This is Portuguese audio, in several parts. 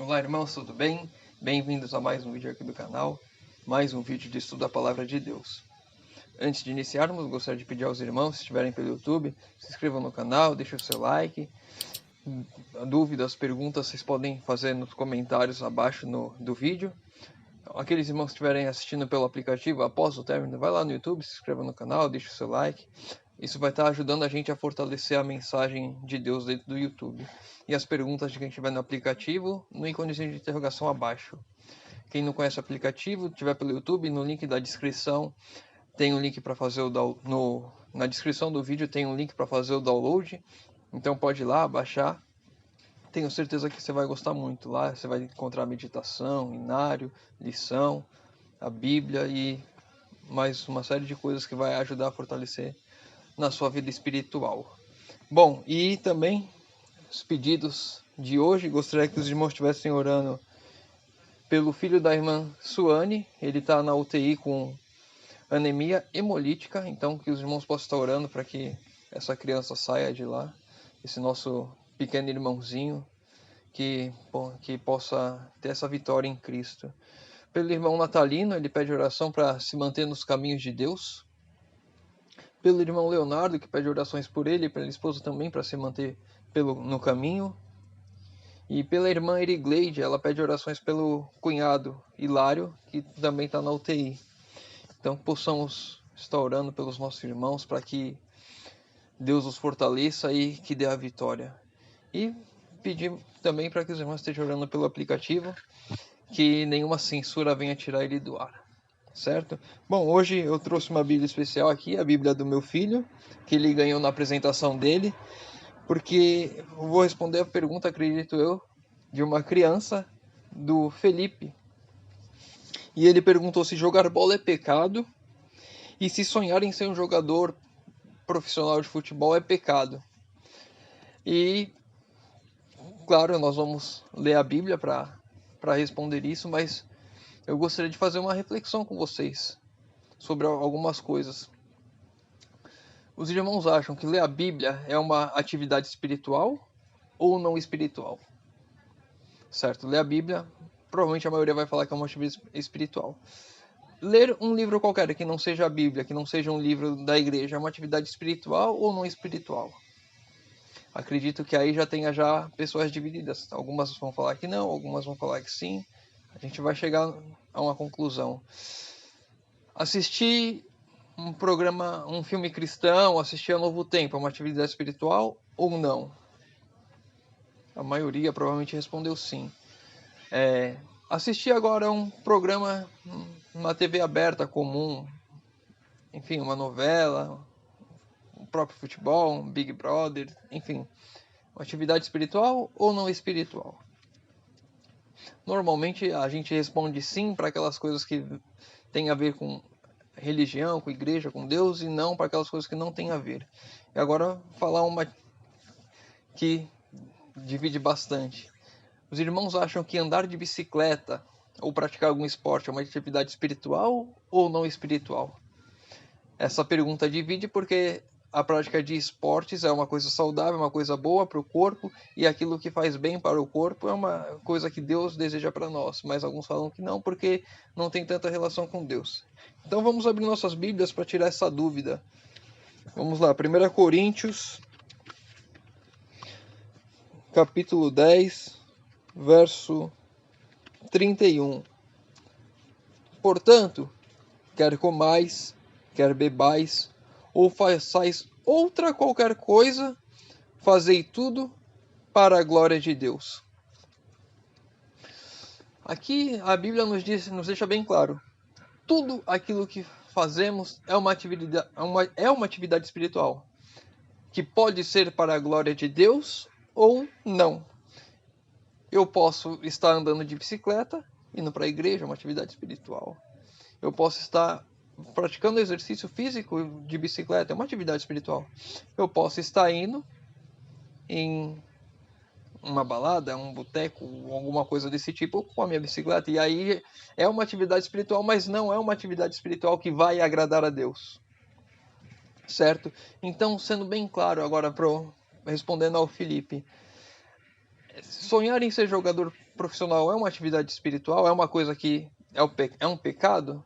Olá, irmãos, tudo bem? Bem-vindos a mais um vídeo aqui do canal, mais um vídeo de estudo da Palavra de Deus. Antes de iniciarmos, gostaria de pedir aos irmãos, se estiverem pelo YouTube, se inscrevam no canal, deixem o seu like. Dúvidas, perguntas, vocês podem fazer nos comentários abaixo do vídeo. Aqueles irmãos que estiverem assistindo pelo aplicativo, após o término, vai lá no YouTube, se inscreva no canal, deixe o seu like. Isso vai estar ajudando a gente a fortalecer a mensagem de Deus dentro do YouTube. E as perguntas de quem estiver no aplicativo, no íconezinho de interrogação abaixo. Quem não conhece o aplicativo, estiver pelo YouTube, no link da descrição tem um link para fazer na descrição do vídeo tem um link para fazer o download. Então pode ir lá, baixar. Tenho certeza que você vai gostar muito. Lá você vai encontrar meditação, inário, lição, a Bíblia e mais uma série de coisas que vai ajudar a fortalecer na sua vida espiritual. Bom, e também os pedidos de hoje, gostaria que os irmãos estivessem orando pelo filho da irmã Suane. Ele está na UTI com anemia hemolítica, então que os irmãos possam estar orando para que essa criança saia de lá, esse nosso pequeno irmãozinho, que possa ter essa vitória em Cristo. Pelo irmão Natalino, ele pede oração para se manter nos caminhos de Deus. Pelo irmão Leonardo, que pede orações por ele e pela esposa também, para se manter no caminho. E pela irmã Erigleide, ela pede orações pelo cunhado Hilário, que também está na UTI. Então possamos estar orando pelos nossos irmãos para que Deus os fortaleça e que dê a vitória. E pedir também para que os irmãos estejam orando pelo aplicativo, que nenhuma censura venha tirar ele do ar. Certo? Bom, hoje eu trouxe uma Bíblia especial aqui, a Bíblia do meu filho, que ele ganhou na apresentação dele, porque eu vou responder a pergunta, acredito eu, de uma criança, do Felipe. E ele perguntou se jogar bola é pecado e se sonhar em ser um jogador profissional de futebol é pecado. E, claro, nós vamos ler a Bíblia para responder isso, mas eu gostaria de fazer uma reflexão com vocês sobre algumas coisas. Os irmãos acham que ler a Bíblia é uma atividade espiritual ou não espiritual? Certo, ler a Bíblia, provavelmente a maioria vai falar que é uma atividade espiritual. Ler um livro qualquer que não seja a Bíblia, que não seja um livro da igreja, é uma atividade espiritual ou não espiritual? Acredito que aí já tenha pessoas divididas. Algumas vão falar que não, algumas vão falar que sim. A gente vai chegar a uma conclusão. Assistir um filme cristão, assistir a Novo Tempo, é uma atividade espiritual ou não? A maioria provavelmente respondeu sim. Assistir agora um programa, uma TV aberta comum, enfim, uma novela, o próprio futebol, um Big Brother, enfim, uma atividade espiritual ou não espiritual? Normalmente a gente responde sim para aquelas coisas que têm a ver com religião, com igreja, com Deus, e não para aquelas coisas que não têm a ver. E agora falar uma que divide bastante. Os irmãos acham que andar de bicicleta ou praticar algum esporte é uma atividade espiritual ou não espiritual? Essa pergunta divide porque a prática de esportes é uma coisa saudável, uma coisa boa para o corpo, e aquilo que faz bem para o corpo é uma coisa que Deus deseja para nós. Mas alguns falam que não, porque não tem tanta relação com Deus. Então vamos abrir nossas Bíblias para tirar essa dúvida. Vamos lá, 1 Coríntios, capítulo 10, verso 31. Portanto, quer comais, quer bebais, ou façais outra qualquer coisa, fazei tudo para a glória de Deus. Aqui a Bíblia nos deixa bem claro. Tudo aquilo que fazemos é uma atividade espiritual, que pode ser para a glória de Deus ou não. Eu posso estar andando de bicicleta, indo para a igreja, é uma atividade espiritual. Eu posso estar praticando exercício físico de bicicleta, é uma atividade espiritual. Eu posso estar indo em uma balada, um boteco, alguma coisa desse tipo com a minha bicicleta, e aí é uma atividade espiritual, mas não é uma atividade espiritual que vai agradar a Deus. Certo? Então, sendo bem claro agora, respondendo ao Felipe, sonhar em ser jogador profissional é uma atividade espiritual? É uma coisa que é um pecado?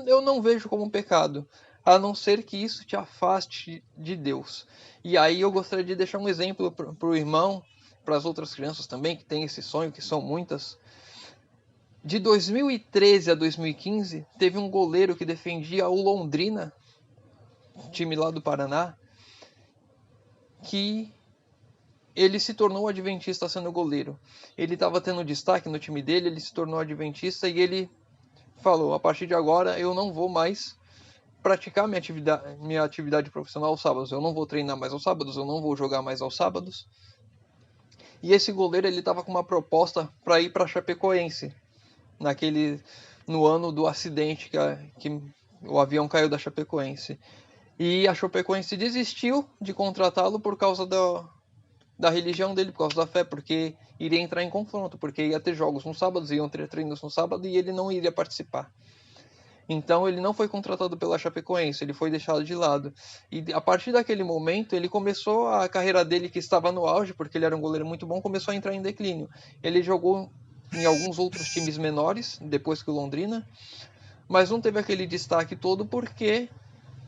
Eu não vejo como um pecado, a não ser que isso te afaste de Deus. E aí eu gostaria de deixar um exemplo para o irmão, para as outras crianças também que têm esse sonho, que são muitas. De 2013 a 2015, teve um goleiro que defendia o Londrina, time lá do Paraná, que ele se tornou adventista sendo goleiro. Ele estava tendo destaque no time dele, ele se tornou adventista e ele falou: a partir de agora eu não vou mais praticar minha atividade profissional aos sábados. Eu não vou treinar mais aos sábados, eu não vou jogar mais aos sábados. E esse goleiro ele estava com uma proposta para ir para Chapecoense, no ano do acidente que o avião caiu da Chapecoense. E a Chapecoense desistiu de contratá-lo por causa da religião dele, por causa da fé, porque iria entrar em confronto, porque ia ter jogos nos sábados, iam ter treinos no sábado e ele não iria participar. Então ele não foi contratado pela Chapecoense, ele foi deixado de lado. E a partir daquele momento ele começou a carreira dele, que estava no auge, porque ele era um goleiro muito bom, começou a entrar em declínio. Ele jogou em alguns outros times menores, depois que o Londrina, mas não teve aquele destaque todo porque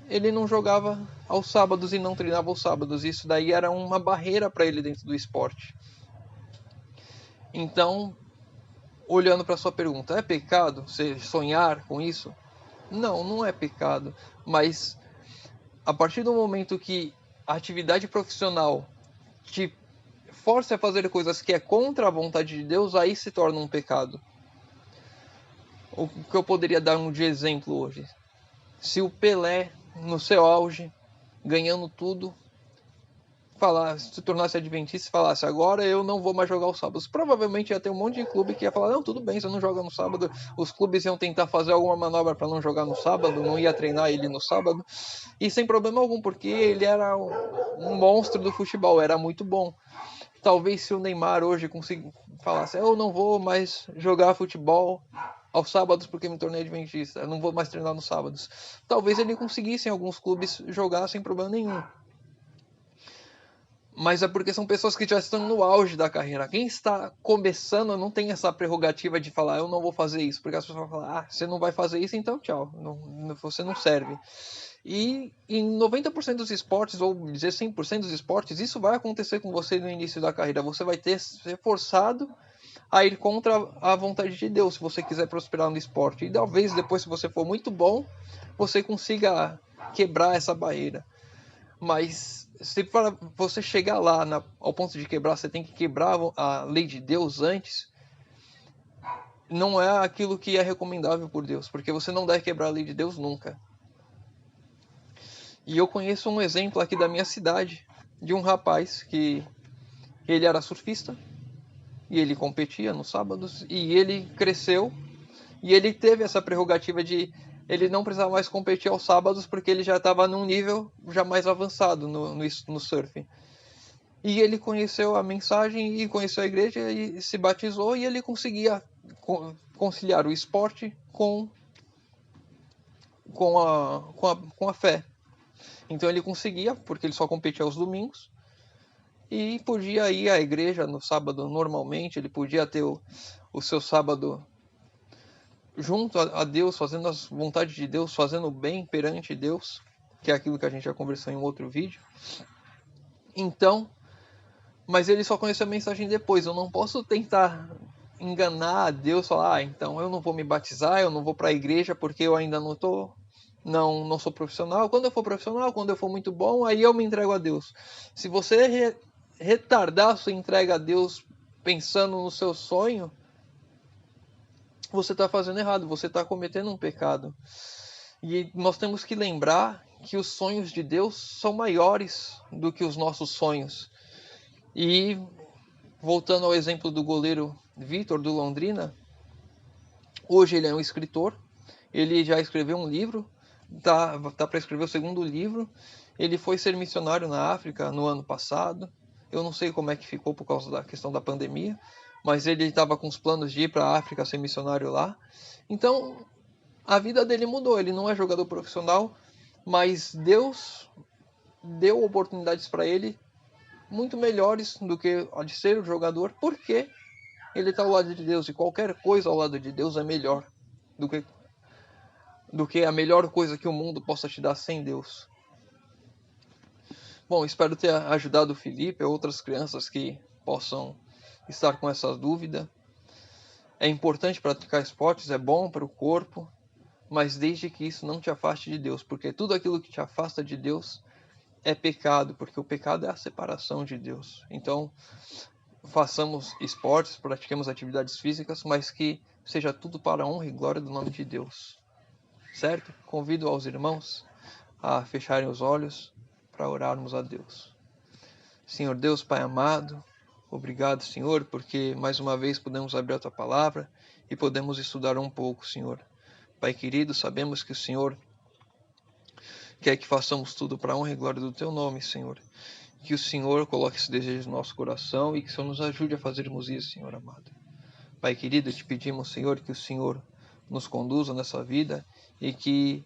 ele não jogava aos sábados e não treinava aos sábados. Isso daí era uma barreira para ele dentro do esporte. Então, olhando para sua pergunta, é pecado você sonhar com isso? Não, não é pecado, mas a partir do momento que a atividade profissional te força a fazer coisas que é contra a vontade de Deus, aí se torna um pecado. O que eu poderia dar de exemplo hoje? Se o Pelé, no seu auge, ganhando tudo, se tornasse adventista e falasse: agora eu não vou mais jogar os sábados, provavelmente ia ter um monte de clube que ia falar: não, tudo bem, você não joga no sábado. Os clubes iam tentar fazer alguma manobra para não jogar no sábado, não ia treinar ele no sábado, e sem problema algum, porque ele era um monstro do futebol, era muito bom. Talvez se o Neymar hoje falasse: eu não vou mais jogar futebol aos sábados porque me tornei adventista, eu não vou mais treinar nos sábados, talvez ele conseguisse em alguns clubes jogar sem problema nenhum. Mas é porque são pessoas que já estão no auge da carreira. Quem está começando não tem essa prerrogativa de falar: eu não vou fazer isso, porque as pessoas vão falar: ah, você não vai fazer isso, então tchau, você não serve. E em 90% dos esportes, ou dizer 100% dos esportes, isso vai acontecer com você no início da carreira. Você vai ser forçado a ir contra a vontade de Deus, se você quiser prosperar no esporte. E talvez depois, se você for muito bom, você consiga quebrar essa barreira. Mas se para você chegar lá ao ponto de quebrar, você tem que quebrar a lei de Deus antes. Não é aquilo que é recomendável por Deus, porque você não deve quebrar a lei de Deus nunca. E eu conheço um exemplo aqui da minha cidade, de um rapaz que ele era surfista, e ele competia nos sábados, e ele cresceu, e ele teve essa prerrogativa de ele não precisava mais competir aos sábados, porque ele já estava num nível já mais avançado no surf. E ele conheceu a mensagem e conheceu a igreja e se batizou, e ele conseguia conciliar o esporte com a fé. Então ele conseguia, porque ele só competia aos domingos, e podia ir à igreja no sábado normalmente, ele podia ter o seu sábado junto a Deus, fazendo as vontades de Deus, fazendo o bem perante Deus, que é aquilo que a gente já conversou em um outro vídeo. Então, mas ele só conheceu a mensagem depois. Eu não posso tentar enganar a Deus, falar: então eu não vou me batizar, eu não vou para a igreja porque eu ainda não sou profissional. Quando eu for profissional, quando eu for muito bom, aí eu me entrego a Deus. Se você retardar a sua entrega a Deus pensando no seu sonho, você está fazendo errado, você está cometendo um pecado. E nós temos que lembrar que os sonhos de Deus são maiores do que os nossos sonhos. E voltando ao exemplo do goleiro Vitor, do Londrina, hoje ele é um escritor, ele já escreveu um livro, tá para escrever o segundo livro. Ele foi ser missionário na África no ano passado. Eu não sei como é que ficou por causa da questão da pandemia, mas ele estava com os planos de ir para a África ser missionário lá. Então, a vida dele mudou. Ele não é jogador profissional, mas Deus deu oportunidades para ele muito melhores do que a de ser o jogador, porque ele está ao lado de Deus, e qualquer coisa ao lado de Deus é melhor do que a melhor coisa que o mundo possa te dar sem Deus. Bom, espero ter ajudado o Felipe e outras crianças que possam estar com essa dúvida. É importante praticar esportes, é bom para o corpo, mas desde que isso não te afaste de Deus, porque tudo aquilo que te afasta de Deus é pecado, porque o pecado é a separação de Deus. Então, façamos esportes, pratiquemos atividades físicas, mas que seja tudo para a honra e glória do nome de Deus. Certo? Convido aos irmãos a fecharem os olhos para orarmos a Deus. Senhor Deus, Pai amado, obrigado, Senhor, porque mais uma vez podemos abrir a Tua palavra e podemos estudar um pouco, Senhor. Pai querido, sabemos que o Senhor quer que façamos tudo para a honra e glória do Teu nome, Senhor. Que o Senhor coloque esse desejo no nosso coração e que o Senhor nos ajude a fazermos isso, Senhor amado. Pai querido, te pedimos, Senhor, que o Senhor nos conduza nessa vida e que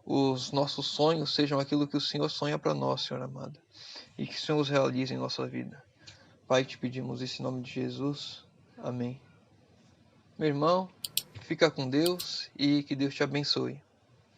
os nossos sonhos sejam aquilo que o Senhor sonha para nós, Senhor amado. E que o Senhor os realize em nossa vida. Pai, te pedimos isso em nome de Jesus. Amém. Meu irmão, fica com Deus e que Deus te abençoe.